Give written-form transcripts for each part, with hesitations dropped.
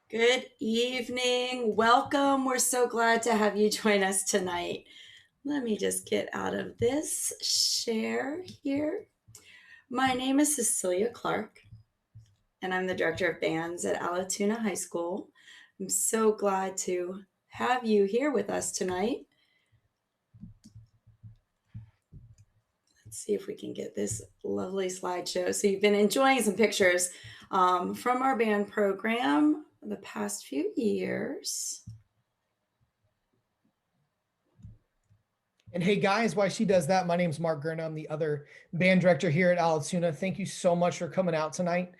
Good evening. Welcome. We're so glad to have you join us tonight. Let me just get out of this share here. My name is Cecilia Clark, and I'm the director of bands at Allatoona High School. I'm so glad to have you here with us tonight. Let's see if we can get this lovely slideshow. So you've been enjoying some pictures from our band program the past few years. And hey guys, while she does that, my name's Mark Gurna. I'm the other band director here at Allatoona. Thank you so much for coming out tonight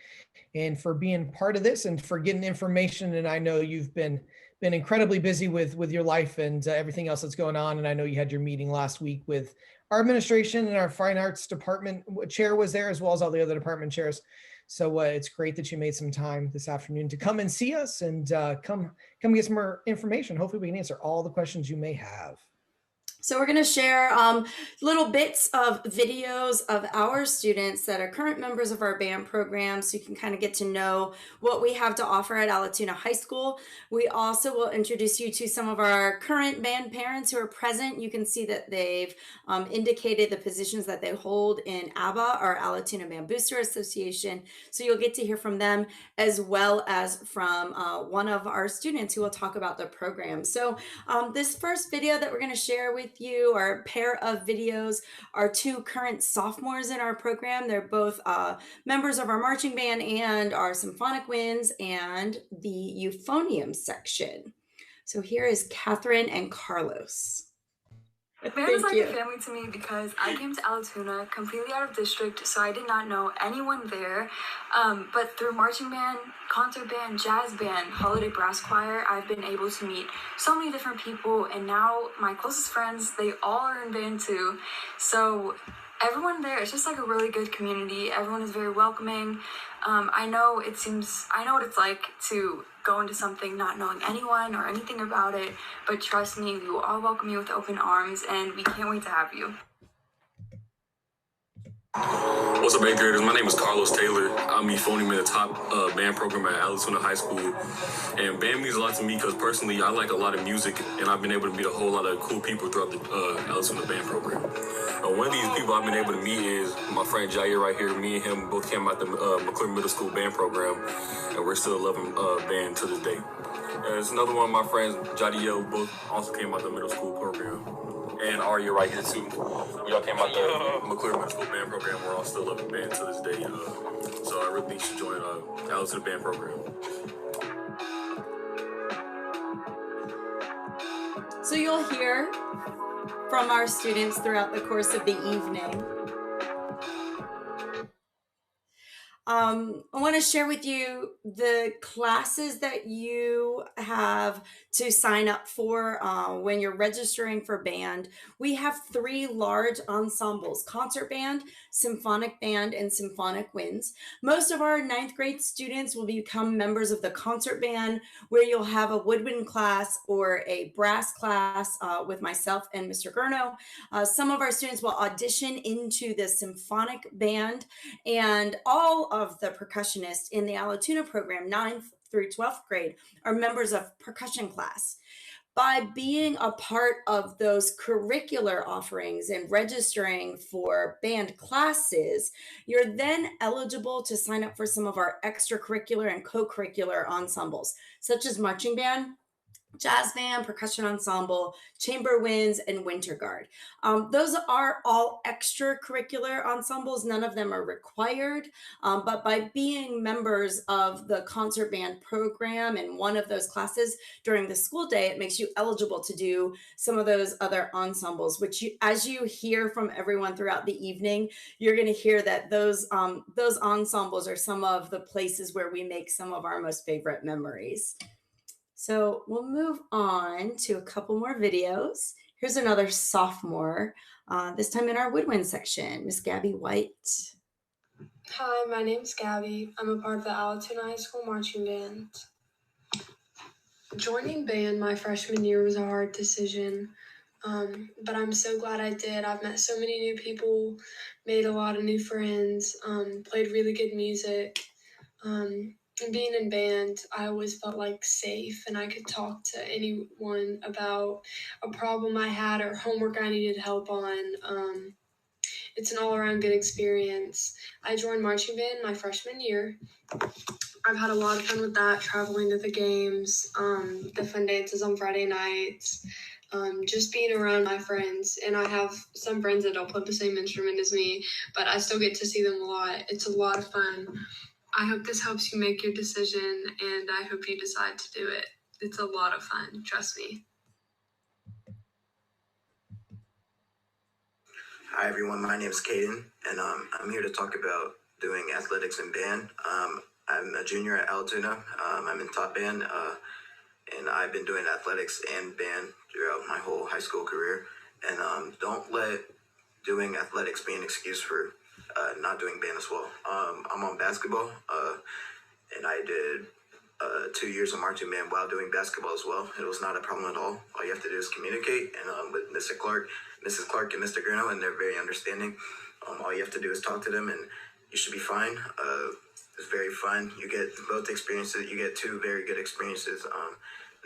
and for being part of this and for getting information. And I know you've been incredibly busy with your life and everything else that's going on. And I know you had your meeting last week with our administration and our fine arts department chair was there, as well as all the other department chairs. So it's great that you made some time this afternoon to come and see us and come get some more information. Hopefully we can answer all the questions you may have. So we're going to share little bits of videos of our students that are current members of our band program, so you can kind of get to know what we have to offer at Allatoona High School. We also will introduce you to some of our current band parents who are present. You can see that they've indicated the positions that they hold in ABBA, our Allatoona Band Booster Association. So you'll get to hear from them as well as from one of our students who will talk about the program. So this first video that we're going to share with you, or a pair of videos, are two current sophomores in our program. They're both members of our marching band and our symphonic winds and the euphonium section. So here is Catherine and Carlos. Band is like a family to me because I came to Allatoona completely out of district, so I did not know anyone there. But through marching band, concert band, jazz band, holiday brass choir, I've been able to meet so many different people, and now my closest friends, they all are in band too. So everyone there, it's just like a really good community. Everyone is very welcoming. I know what it's like to go into something not knowing anyone or anything about it, but trust me, we will all welcome you with open arms, and we can't wait to have you. What's up, eighth graders? My name is Carlos Taylor. I'm euphonium in the top band program at Allatoona High School. And band means a lot to me because personally, I like a lot of music, and I've been able to meet a whole lot of cool people throughout the Allatoona band program. One of these people I've been able to meet is my friend Jair right here. Me and him both came out the McClure Middle School band program, and we're still loving band to this day. There's another one of my friends, Jadiel, both also came out the middle school program. And Arya right here too. We all came out the McClure Middle School band program. We're all still loving band to this day. So I really think you should join Allatoona band program. So you'll hear from our students throughout the course of the evening. I want to share with you the classes that you have to sign up for when you're registering for band. We have three large ensembles: concert band, symphonic band, and symphonic winds. Most of our ninth grade students will become members of the concert band, where you'll have a woodwind class or a brass class with myself and Mr. Gurno. Some of our students will audition into the symphonic band, and all of the percussionists in the Allatoona program, 9th through 12th grade, are members of percussion class. By being a part of those curricular offerings and registering for band classes, you're then eligible to sign up for some of our extracurricular and co-curricular ensembles, such as marching band, jazz band, percussion ensemble, chamber winds, and winter guard. Those are all extracurricular ensembles. None of them are required, but by being members of the concert band program in one of those classes during the school day, it makes you eligible to do some of those other ensembles, which as you hear from everyone throughout the evening, you're going to hear that those ensembles are some of the places where we make some of our most favorite memories. So we'll move on to a couple more videos. Here's another sophomore, this time in our woodwind section, Miss Gabby White. Hi, my name's Gabby. I'm a part of the Allatoona High School marching band. Joining band my freshman year was a hard decision, but I'm so glad I did. I've met so many new people, made a lot of new friends, played really good music. being in band, I always felt like safe and I could talk to anyone about a problem I had or homework I needed help on. It's an all around good experience. I joined marching band my freshman year. I've had a lot of fun with that, traveling to the games, the fun dances on Friday nights, just being around my friends. And I have some friends that don't play the same instrument as me, but I still get to see them a lot. It's a lot of fun. I hope this helps you make your decision, and I hope you decide to do it. It's a lot of fun, trust me. Hi everyone, my name is Caden, and I'm here to talk about doing athletics and band. I'm a junior at Altoona. I'm in top band, and I've been doing athletics and band throughout my whole high school career. And don't let doing athletics be an excuse for not doing band as well. I'm on basketball, and I did 2 years of marching band while doing basketball as well. It was not a problem at all. All you have to do is communicate, and with Mr. Clark, Mrs. Clark, and Mr. Grino, and they're very understanding. All you have to do is talk to them, and you should be fine. It's very fun. You get both experiences. You get two very good experiences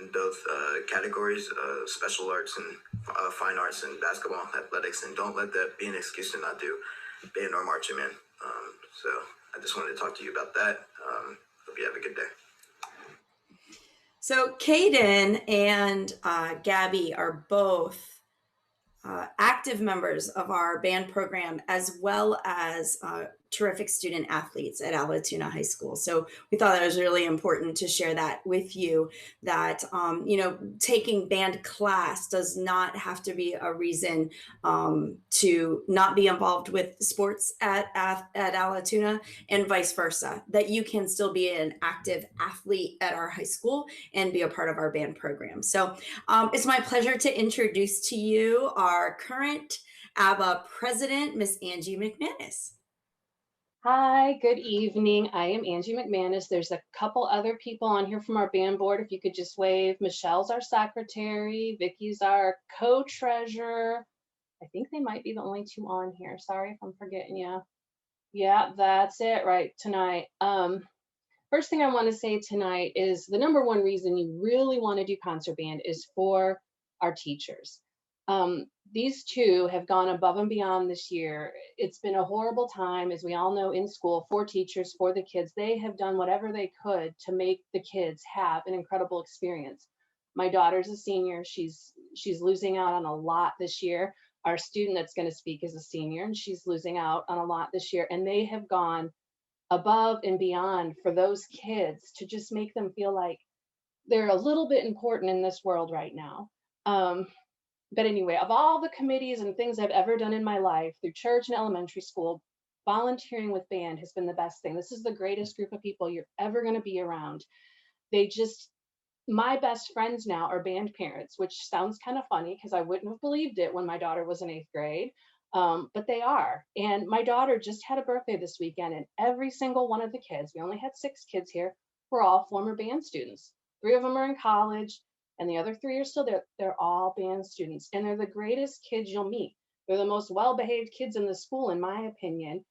in both categories, special arts and fine arts and basketball athletics. And don't let that be an excuse to not do band or marching band. So I just wanted to talk to you about that. Hope you have a good day. So Caden and Gabby are both active members of our band program, as well as terrific student athletes at Alatoona High School. So we thought that was really important to share that with you, that, taking band class does not have to be a reason to not be involved with sports at Alatoona, and vice versa, that you can still be an active athlete at our high school and be a part of our band program. So it's my pleasure to introduce to you our current ABBA president, Miss Angie McManus. Hi, good evening. I am Angie McManus. There's a couple other people on here from our band board. If you could just wave. Michelle's our secretary. Vicky's our co-treasurer. I think they might be the only two on here. Sorry if I'm forgetting you. Yeah, that's it right tonight. First thing I want to say tonight is the number one reason you really want to do concert band is for our teachers. These two have gone above and beyond this year. It's been a horrible time, as we all know, in school for teachers, for the kids. They have done whatever they could to make the kids have an incredible experience. My daughter's a senior. She's losing out on a lot this year. Our student that's going to speak is a senior, and she's losing out on a lot this year. And they have gone above and beyond for those kids to just make them feel like they're a little bit important in this world right now. But anyway, of all the committees and things I've ever done in my life through church and elementary school, volunteering with band has been the best thing. This is the greatest group of people you're ever going to be around. My best friends now are band parents, which sounds kind of funny because I wouldn't have believed it when my daughter was in 8th grade. But they are. And my daughter just had a birthday this weekend, and every single one of the kids, we only had 6 kids here, were all former band students. 3 of them are in college, and the other 3 are still there. They're all band students, and they're the greatest kids you'll meet. They're the most well-behaved kids in the school, in my opinion,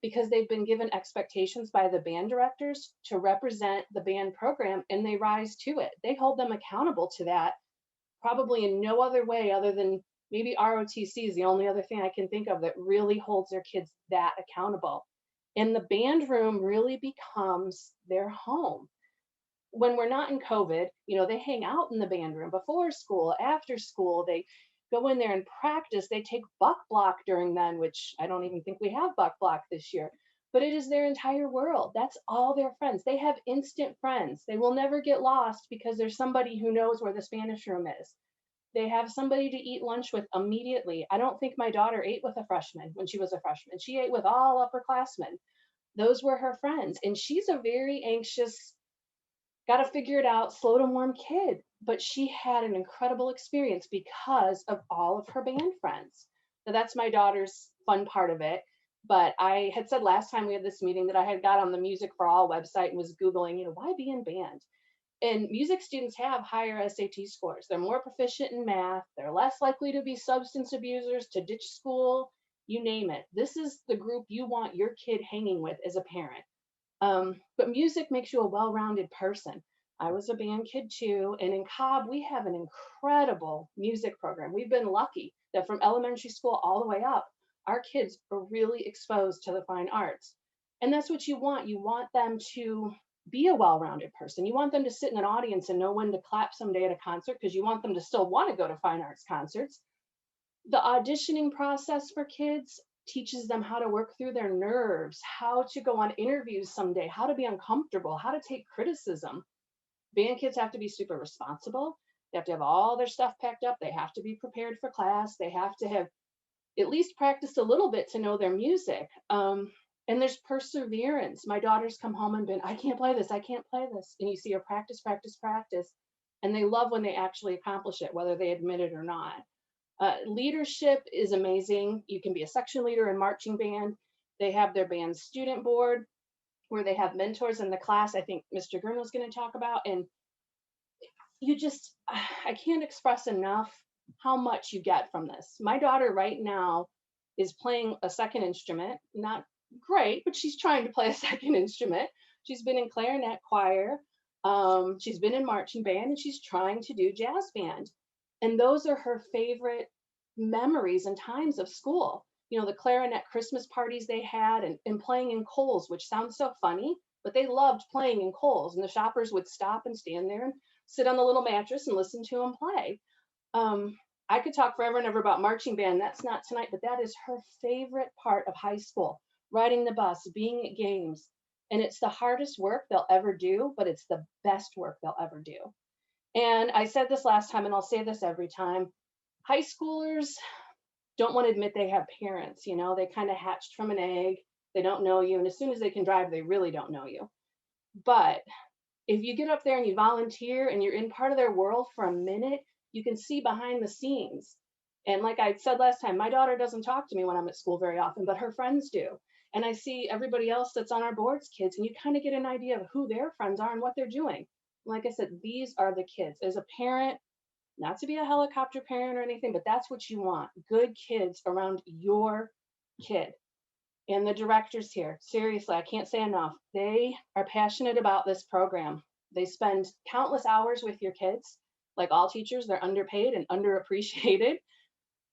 because they've been given expectations by the band directors to represent the band program, and they rise to it. They hold them accountable to that, probably in no other way other than maybe ROTC is the only other thing I can think of that really holds their kids that accountable. And the band room really becomes their home. When we're not in COVID, they hang out in the band room before school, after school. They go in there and practice. They take buck block during then, which I don't even think we have buck block this year. But it is their entire world. That's all their friends. They have instant friends. They will never get lost because there's somebody who knows where the Spanish room is. They have somebody to eat lunch with immediately. I don't think my daughter ate with a freshman when she was a freshman. She ate with all upperclassmen. Those were her friends. And she's a very anxious, got to figure it out, slow to warm kid. But she had an incredible experience because of all of her band friends. So that's my daughter's fun part of it. But I had said last time we had this meeting that I had got on the Music for All website and was Googling, why be in band? And music students have higher SAT scores. They're more proficient in math. They're less likely to be substance abusers, to ditch school, you name it. This is the group you want your kid hanging with as a parent. But music makes you a well-rounded person. I was a band kid too, and in Cobb, we have an incredible music program. We've been lucky that from elementary school all the way up, our kids are really exposed to the fine arts. And that's what you want. You want them to be a well-rounded person. You want them to sit in an audience and know when to clap someday at a concert because you want them to still want to go to fine arts concerts. The auditioning process for kids teaches them how to work through their nerves, how to go on interviews someday, how to be uncomfortable, how to take criticism. Band kids have to be super responsible. They have to have all their stuff packed up. They have to be prepared for class. They have to have at least practiced a little bit to know their music. And there's perseverance. My daughter's come home and been, I can't play this. I can't play this. And you see her practice, practice, practice. And they love when they actually accomplish it, whether they admit it or not. Leadership is amazing. You can be a section leader in marching band. They have their band student board where they have mentors in the class. I think Mr. Gurn was going to talk about. And you just, I can't express enough how much you get from this. My daughter right now is playing a second instrument, not great, but she's trying to play a second instrument. She's been in clarinet choir. She's been in marching band, and she's trying to do jazz band. And those are her favorite memories and times of school. You know, the clarinet Christmas parties they had, and playing in Kohl's, which sounds so funny, but they loved playing in Kohl's. And the shoppers would stop and stand there and sit on the little mattress and listen to them play. I could talk forever and ever about marching band. That's not tonight, but that is her favorite part of high school, riding the bus, being at games. And it's the hardest work they'll ever do, but it's the best work they'll ever do. And I said this last time, and I'll say this every time. High schoolers don't want to admit they have parents. You know, they kind of hatched from an egg. They don't know you. And as soon as they can drive, they really don't know you. But if you get up there and you volunteer and you're in part of their world for a minute, you can see behind the scenes. And like I said last time, my daughter doesn't talk to me when I'm at school very often, but her friends do. And I see everybody else that's on our board's kids, and you kind of get an idea of who their friends are and what they're doing. Like I said, these are the kids. As a parent, not to be a helicopter parent or anything, but that's what you want. Good kids around your kid. And the directors here, seriously, I can't say enough. They are passionate about this program. They spend countless hours with your kids. Like all teachers, they're underpaid and underappreciated.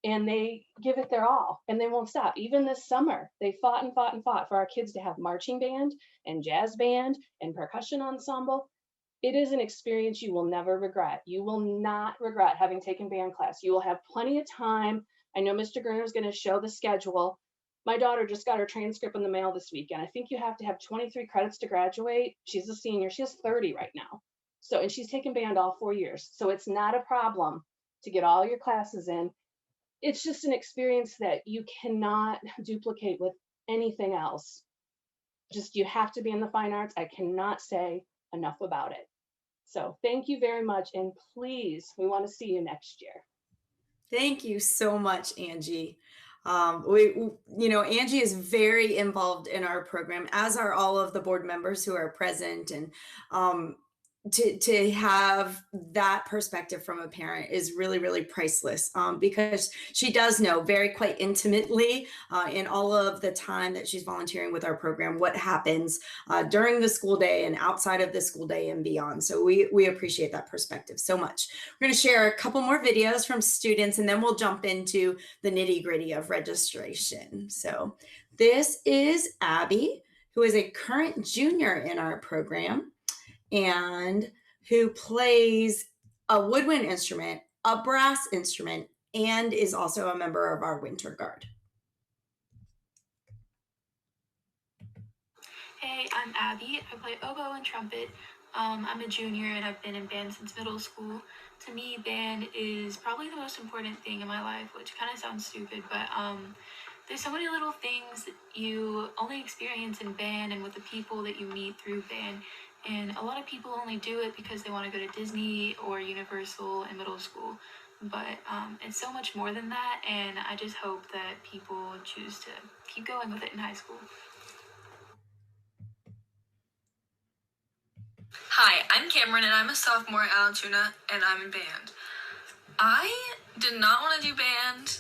And they give it their all, and they won't stop. Even this summer, they fought and fought and fought for our kids to have marching band and jazz band and percussion ensemble. It is an experience you will never regret. You will not regret having taken band class. You will have plenty of time. I know Mr. Gerner is going to show the schedule. My daughter just got her transcript in the mail this weekend. I think you have to have 23 credits to graduate. She's a senior. She has 30 right now. So, and she's taken band all 4 years. So it's not a problem to get all your classes in. It's just an experience that you cannot duplicate with anything else. Just, you have to be in the fine arts. I cannot say enough about it. So thank you very much. And please, we want to see you next year. Thank you so much, Angie. Angie is very involved in our program, as are all of the board members who are present. And to have that perspective from a parent is really, really priceless, because she does know very quite intimately in all of the time that she's volunteering with our program what happens during the school day and outside of the school day and beyond. So we appreciate that perspective so much. We're going to share a couple more videos from students, and then we'll jump into the nitty gritty of registration. So this is Abby, who is a current junior in our program, and who plays a woodwind instrument, a brass instrument, and is also a member of our winter guard. Hey, I'm Abby. I play oboe and trumpet. I'm a junior and I've been in band since middle school. To me, band is probably the most important thing in my life, which kind of sounds stupid, but there's so many little things that you only experience in band and with the people that you meet through band. And a lot of people only do it because they want to go to Disney or Universal in middle school. But it's so much more than that, and I just hope that people choose to keep going with it in high school. Hi, I'm Cameron, and I'm a sophomore at Altoona, and I'm in band. I did not want to do band.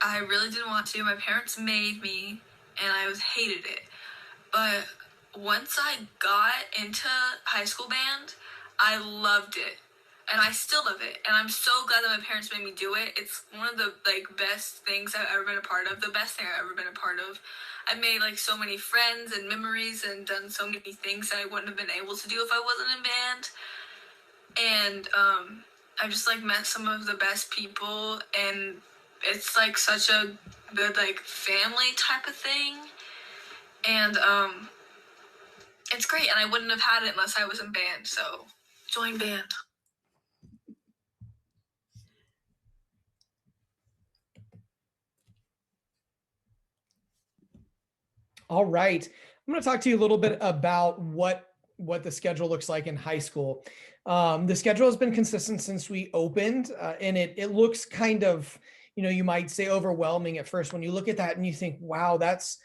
I really didn't want to. My parents made me, and I hated it. But once I got into high school band, I loved it. And I still love it. And I'm so glad that my parents made me do it. It's one of the best things I've ever been a part of. The best thing I've ever been a part of. I've made so many friends and memories and done so many things that I wouldn't have been able to do if I wasn't in band. And I've just met some of the best people, and it's such a good family type of thing. And it's great, and I wouldn't have had it unless I was in band, so join band. All right. I'm going to talk to you a little bit about what the schedule looks like in high school. The schedule has been consistent since we opened, and it looks kind of, you might say overwhelming at first when you look at that and you think, wow, that's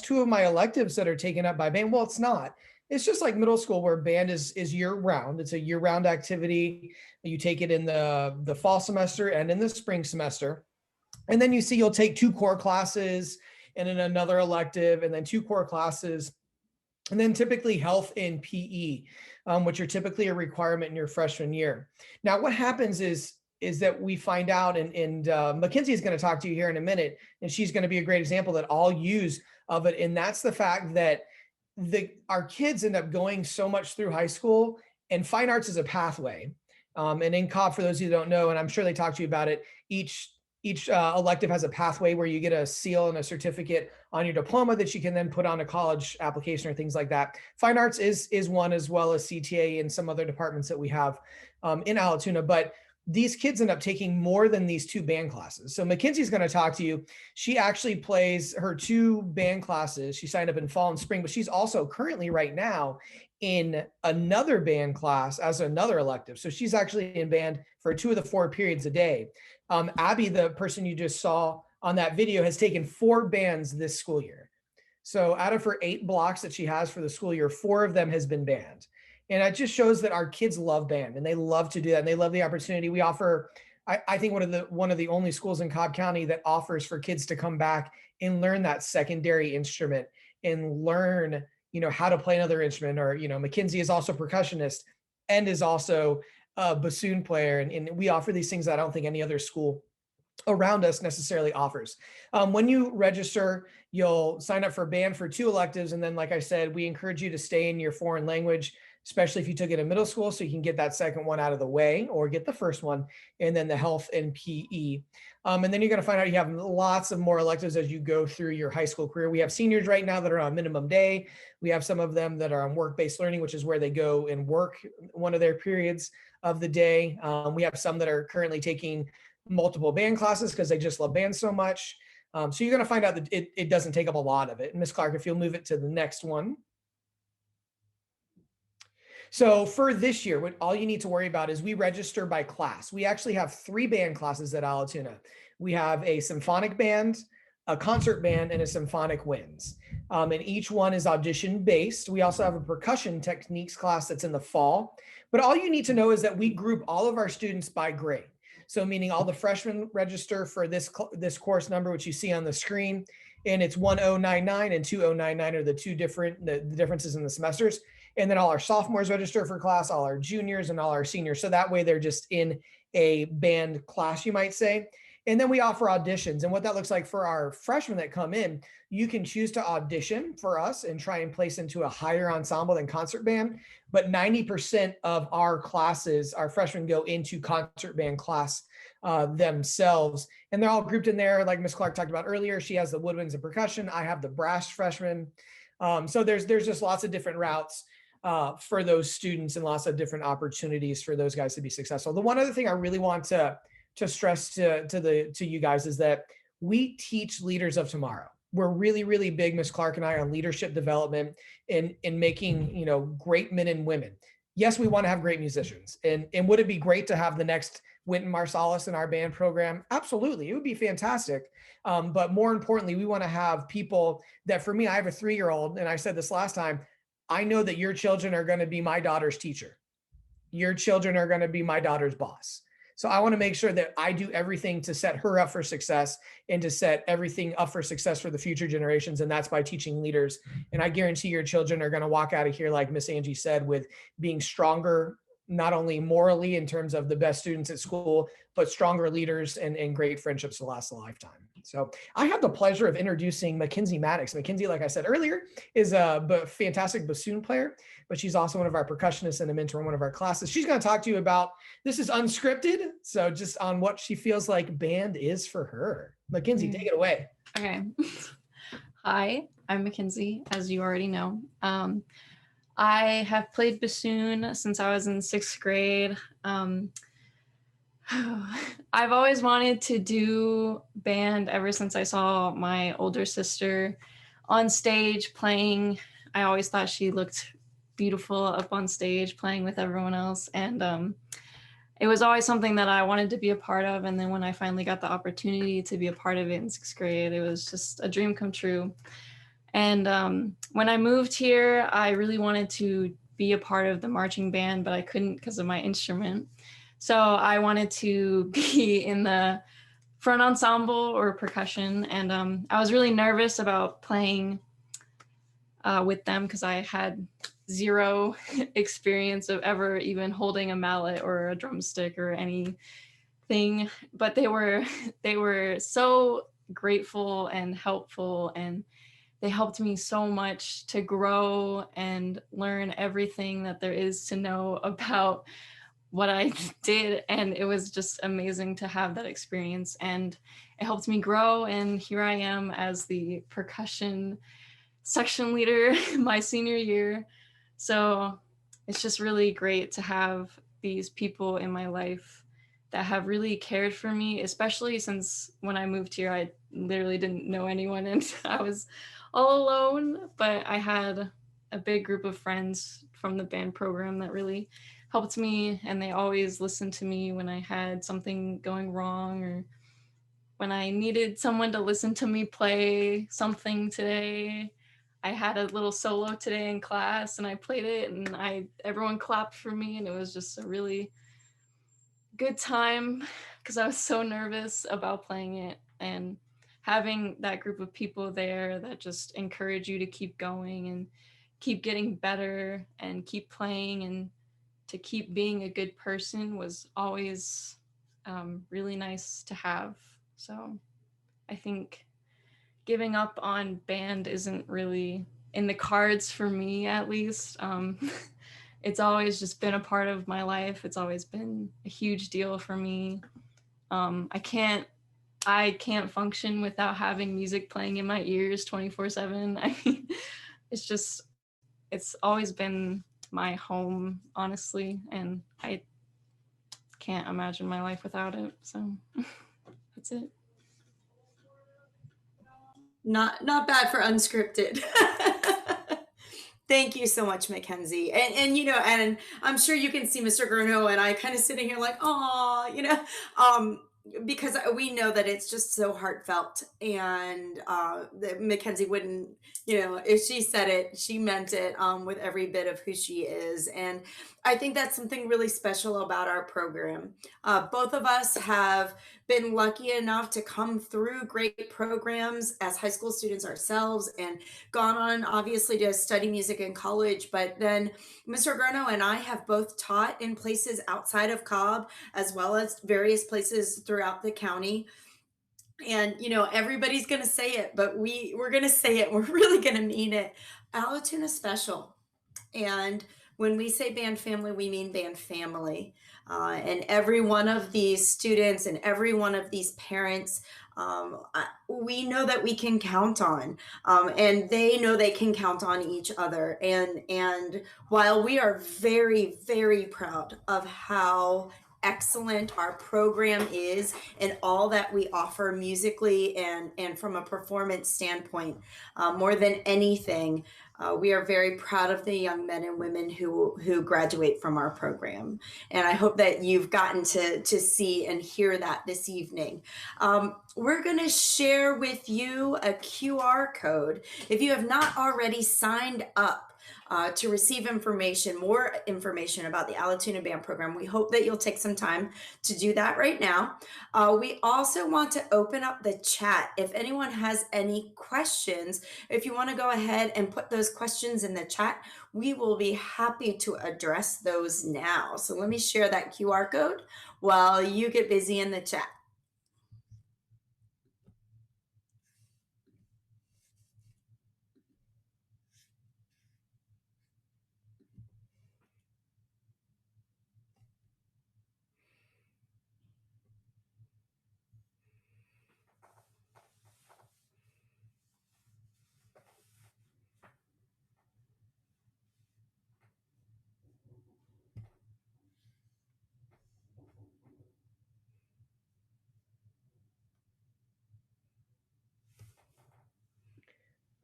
2 of my electives that are taken up by band. Well, it's not. It's just like middle school where band is year round. It's a year round activity. You take it in the fall semester and in the spring semester. And then you'll take 2 core classes and then another elective and then 2 core classes. And then typically health and PE, which are typically a requirement in your freshman year. Now, what happens is that we find out, and Mackenzie is going to talk to you here in a minute, and she's going to be a great example that I'll use of it. And that's the fact that our kids end up going so much through high school, and fine arts is a pathway. And in COP, for those of you who don't know, and I'm sure they talked to you about it, each elective has a pathway where you get a seal and a certificate on your diploma that you can then put on a college application or things like that. Fine arts is one, as well as CTA and some other departments that we have in Allatoona. But these kids end up taking more than these 2 band classes. So Mackenzie's going to talk to you. She actually plays her 2 band classes. She signed up in fall and spring, but she's also currently right now in another band class as another elective. So she's actually in band for 2 of the 4 periods a day. Abby, the person you just saw on that video, has taken 4 bands this school year. So out of her 8 blocks that she has for the school year, 4 of them has been band. And it just shows that our kids love band and they love to do that. And they love the opportunity. We offer, I think one of the only schools in Cobb County that offers for kids to come back and learn that secondary instrument and learn, how to play another instrument. Or, Mackenzie is also a percussionist and is also a bassoon player. And we offer these things that I don't think any other school around us necessarily offers. When you register, you'll sign up for band for 2 electives. And then, like I said, we encourage you to stay in your foreign language, especially if you took it in middle school, so you can get that second one out of the way or get the first one, and then the health and PE. And then you're going to find out you have lots of more electives as you go through your high school career. We have seniors right now that are on minimum day. We have some of them that are on work-based learning, which is where they go and work one of their periods of the day. We have some that are currently taking multiple band classes because they just love band so much. So you're going to find out that it doesn't take up a lot of it. Ms. Clark, if you'll move it to the next one. So for this year, what all you need to worry about is we register by class. We actually have 3 band classes at Allatoona. We have a symphonic band, a concert band, and a symphonic winds. And each one is audition based. We also have a percussion techniques class that's in the fall. But all you need to know is that we group all of our students by grade. So meaning all the freshmen register for this course number, which you see on the screen, and it's 1099 and 2099 are the differences in the semesters. And then all our sophomores register for class, all our juniors and all our seniors. So that way they're just in a band class, you might say. And then we offer auditions. And what that looks like for our freshmen that come in, you can choose to audition for us and try and place into a higher ensemble than concert band. But 90% of our classes, our freshmen go into concert band class themselves. And they're all grouped in there. Like Ms. Clark talked about earlier, she has the woodwinds and percussion. I have the brass freshmen. So there's just lots of different routes for those students and lots of different opportunities for those guys to be successful. The one other thing I really want to stress to you guys is that we teach leaders of tomorrow. We're really, really big, Ms. Clark and I, on leadership development and making, great men and women. Yes, we want to have great musicians. And would it be great to have the next Wynton Marsalis in our band program? Absolutely. It would be fantastic. But more importantly, we want to have people that, for me, I have a 3-year-old, and I said this last time, I know that your children are going to be my daughter's teacher. Your children are going to be my daughter's boss. So I want to make sure that I do everything to set her up for success and to set everything up for success for the future generations. And that's by teaching leaders. And I guarantee your children are going to walk out of here, like Miss Angie said, with being stronger, not only morally in terms of the best students at school, but stronger leaders and great friendships to last a lifetime. So I have the pleasure of introducing Mackenzie Maddox. Mackenzie, like I said earlier, is a fantastic bassoon player, but she's also one of our percussionists and a mentor in one of our classes. She's going to talk to you about, this is unscripted, so just on what she feels like band is for her. Mackenzie, take it away. Okay. Hi, I'm Mackenzie, as you already know. I have played bassoon since I was in 6th grade. I've always wanted to do band ever since I saw my older sister on stage playing. I always thought she looked beautiful up on stage playing with everyone else. And it was always something that I wanted to be a part of. And then when I finally got the opportunity to be a part of it in 6th grade, it was just a dream come true. And when I moved here, I really wanted to be a part of the marching band, but I couldn't because of my instrument. So I wanted to be in the front ensemble or percussion. And I was really nervous about playing with them because I had zero experience of ever even holding a mallet or a drumstick or anything. But they were so grateful and helpful, and they helped me so much to grow and learn everything that there is to know about what I did. And it was just amazing to have that experience, and it helped me grow. And here I am as the percussion section leader my senior year. So it's just really great to have these people in my life that have really cared for me, especially since when I moved here, I literally didn't know anyone and I was all alone, but I had a big group of friends from the band program that really helped me, and they always listened to me when I had something going wrong or when I needed someone to listen to me play something today. I had a little solo today in class and I played it, and everyone clapped for me, and it was just a really good time because I was so nervous about playing it. And having that group of people there that just encourage you to keep going and keep getting better and keep playing and to keep being a good person was always really nice to have. So I think giving up on band isn't really in the cards for me, at least. It's always just been a part of my life. It's always been a huge deal for me. I can't function without having music playing in my ears 24/7. I mean, it's always been my home, honestly, and I can't imagine my life without it. So that's it. Not bad for unscripted. Thank you so much, Mackenzie. And I'm sure you can see Mr. Gruno and I kind of sitting here like, oh, because we know that it's just so heartfelt, and that Mackenzie wouldn't, if she said it, she meant it, with every bit of who she is. And I think that's something really special about our program. Both of us have been lucky enough to come through great programs as high school students ourselves and gone on obviously to study music in college. But then Mr. Grono and I have both taught in places outside of Cobb as well as various places throughout the county. And everybody's going to say it, but we're going to say it. We're really going to mean it. Alatoona special. And when we say band family, we mean band family. And every one of these students and every one of these parents, we know that we can count on, and they know they can count on each other. And while we are very, very proud of how excellent our program is and all that we offer musically and from a performance standpoint, more than anything, we are very proud of the young men and women who graduate from our program. And I hope that you've gotten to see and hear that this evening. We're going to share with you a QR code. If you have not already signed up to receive more information about the Alatoona Band Program. We hope that you'll take some time to do that right now. We also want to open up the chat. If anyone has any questions, if you want to go ahead and put those questions in the chat, we will be happy to address those now. So let me share that QR code while you get busy in the chat.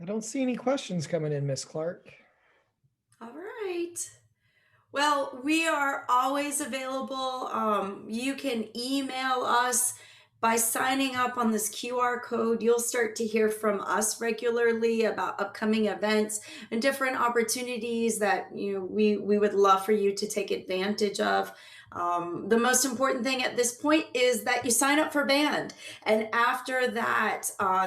I don't see any questions coming in, Miss Clark. All right. Well, we are always available. You can email us by signing up on this QR code. You'll start to hear from us regularly about upcoming events and different opportunities that we would love for you to take advantage of. The most important thing at this point is that you sign up for band, and after that,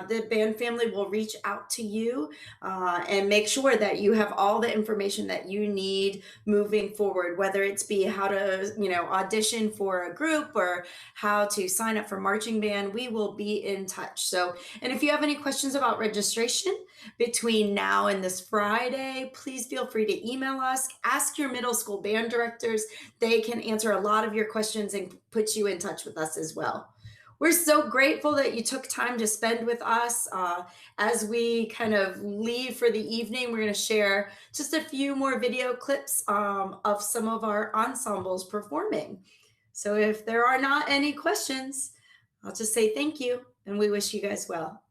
the band family will reach out to you and make sure that you have all the information that you need moving forward, whether it's be how to audition for a group or how to sign up for marching band. We will be in touch. So, and if you have any questions about registration between now and this Friday, please feel free to email us. Ask your middle school band directors. They can answer a lot of your questions and put you in touch with us as well. We're so grateful that you took time to spend with us. As we kind of leave for the evening, we're going to share just a few more video clips of some of our ensembles performing. So if there are not any questions, I'll just say thank you, and we wish you guys well.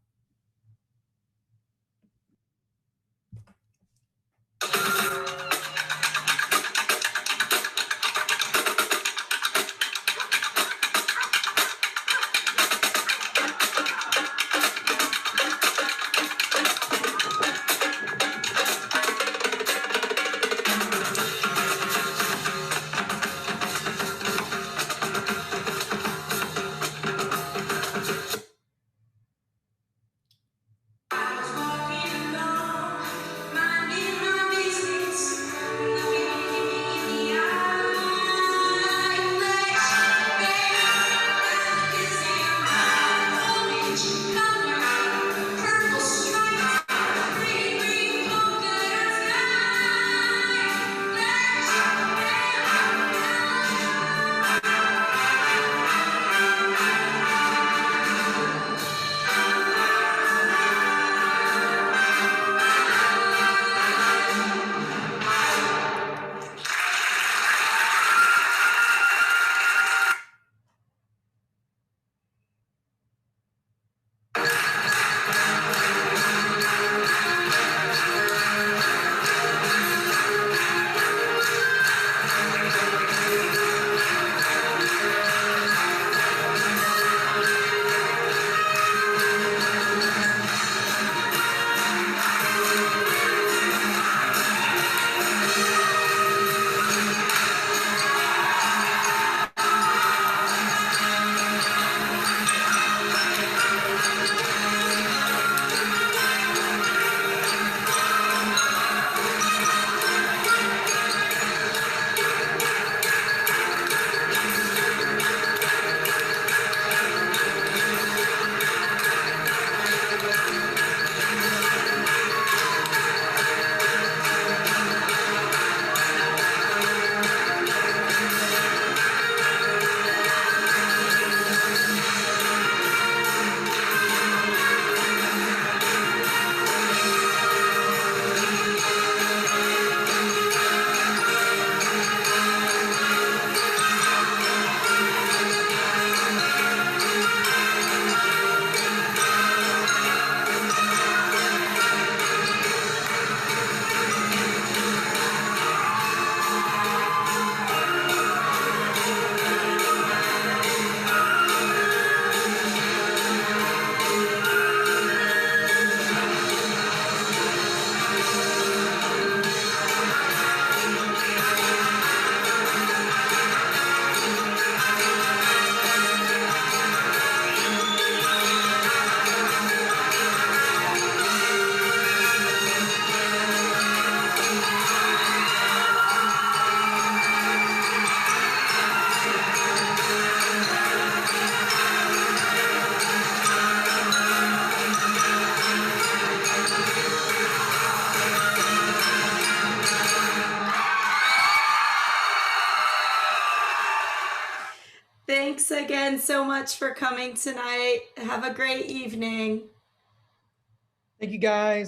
Thanks again so much for coming tonight. Have a great evening. Thank you guys.